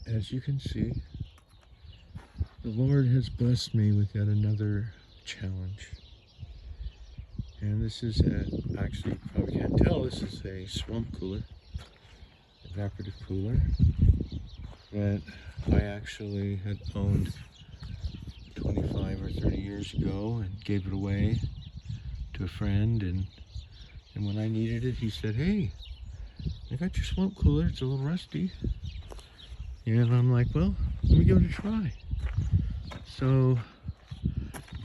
as you can see, the Lord has blessed me with yet another challenge. And this is actually, you probably can't tell, this is a swamp cooler, evaporative cooler, that I actually had owned 25 or 30 years ago and gave it away to a friend. And when I needed it, he said, "Hey, I got your swamp cooler, it's a little rusty." And I'm like, well, let me give it a try. So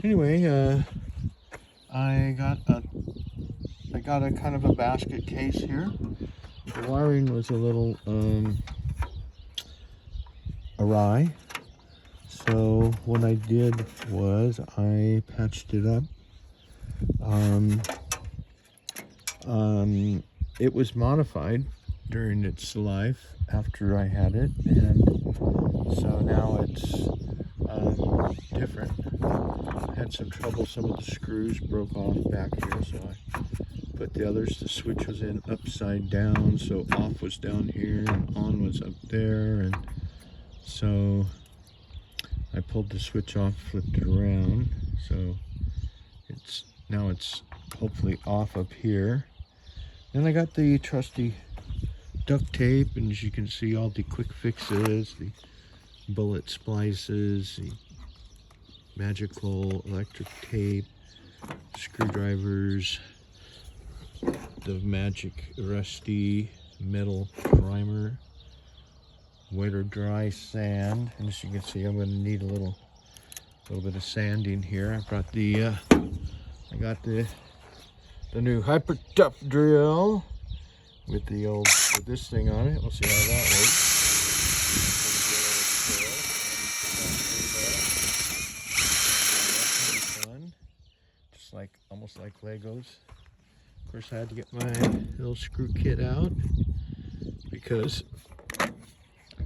anyway, I got a kind of a basket case here. The wiring was a little awry. So what I did was I patched it up. It was modified during its life after I had it, and so now it's different. I had some trouble, some of the screws broke off back here, so I put the others. The switch was in upside down, so off was down here and on was up there, and so I pulled the switch off, flipped it around, so now it's hopefully off up here. Then I got the trusty duct tape, and as you can see, all the quick fixes, the bullet splices, the magical electric tape, screwdrivers, the magic rusty metal primer, wet or dry sand. And as you can see, I'm going to need a little bit of sanding here. I got the new Hyper Tough drill with this thing on it. We'll see how that works. Just like, almost like Legos. Of course, I had to get my little screw kit out because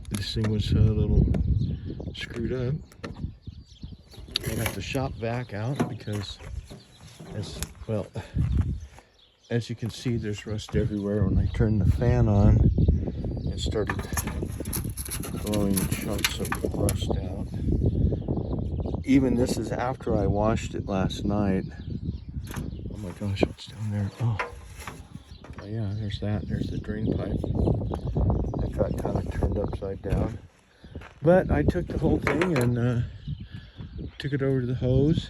this thing was a little screwed up. I got the shop vac out because, as you can see, there's rust everywhere. When I turned the fan on, it started blowing chunks of rust out. Even this is after I washed it last night. Oh my gosh, what's down there? Oh yeah, there's that. There's the drain pipe. It got kind of turned upside down. But I took the whole thing and took it over to the hose.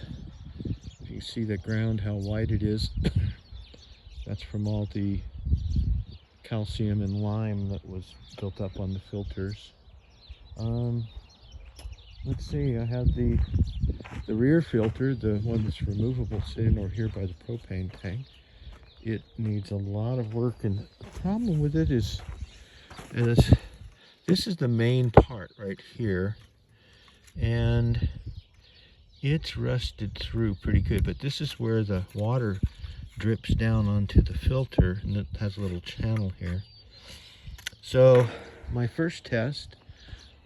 You can see the ground, how wide it is. That's from all the calcium and lime that was built up on the filters. Let's see, I have the rear filter, the one that's removable, sitting over here by the propane tank. It needs a lot of work, and the problem with it is this is the main part right here, and it's rusted through pretty good, but this is where the water drips down onto the filter, and it has a little channel here. So my first test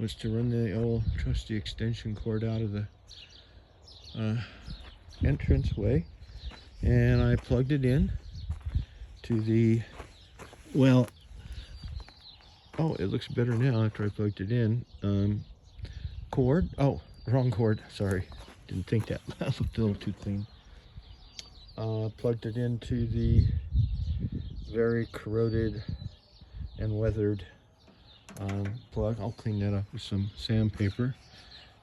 was to run the old trusty extension cord out of the entranceway, and I plugged it in to the, well, oh, it looks better now after I plugged it in. Cord, oh, wrong cord, sorry, didn't think that. That looked a little too clean. Plugged it into the very corroded and weathered plug. I'll clean that up with some sandpaper.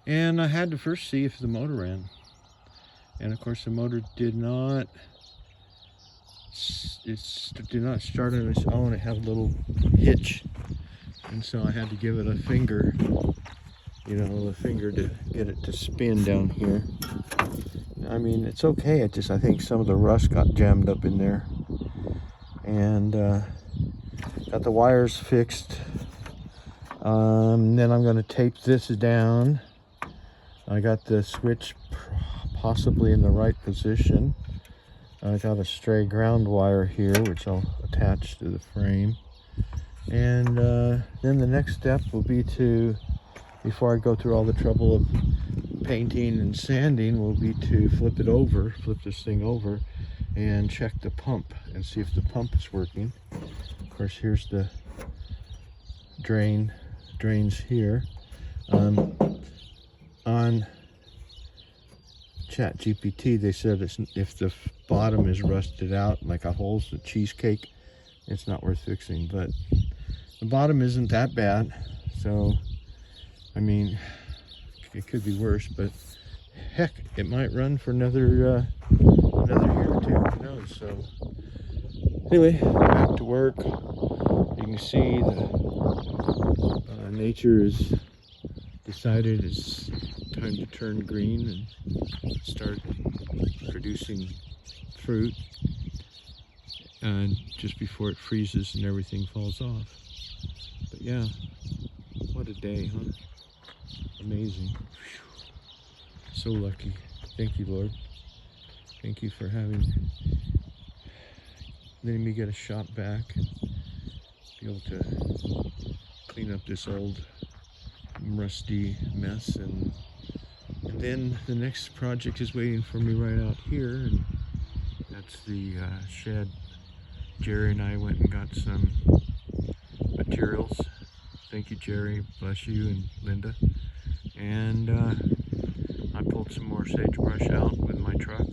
And I had to first see if the motor ran. And of course the motor did not start on its own. It had a little hitch. And so I had to give it a finger, a finger to get it to spin down here. I mean, it's okay. I think some of the rust got jammed up in there. And got the wires fixed. Then I'm going to tape this down. I got the switch possibly in the right position. I got a stray ground wire here, which I'll attach to the frame. And then the next step will be to, before I go through all the trouble of painting and sanding, will be to flip this thing over and check the pump and see if the pump is working. Of course, here's the drain drains here. On ChatGPT, they said if the bottom is rusted out, like a hole's a cheesecake, it's not worth fixing. But the bottom isn't that bad, so I mean, it could be worse. But heck, it might run for another year or two. Who knows? So anyway, back to work. You can see the nature has decided it's time to turn green and start producing fruit, and just before it freezes and everything falls off. But yeah, what a day, huh? Amazing. Whew. So lucky. Thank you, Lord. Thank you for letting me get a shot back and be able to clean up this old rusty mess, and then the next project is waiting for me right out here, and that's the shed. Jerry and I went and got some materials. Thank you, Jerry. Bless you, and Linda. And I pulled some more sagebrush out with my truck.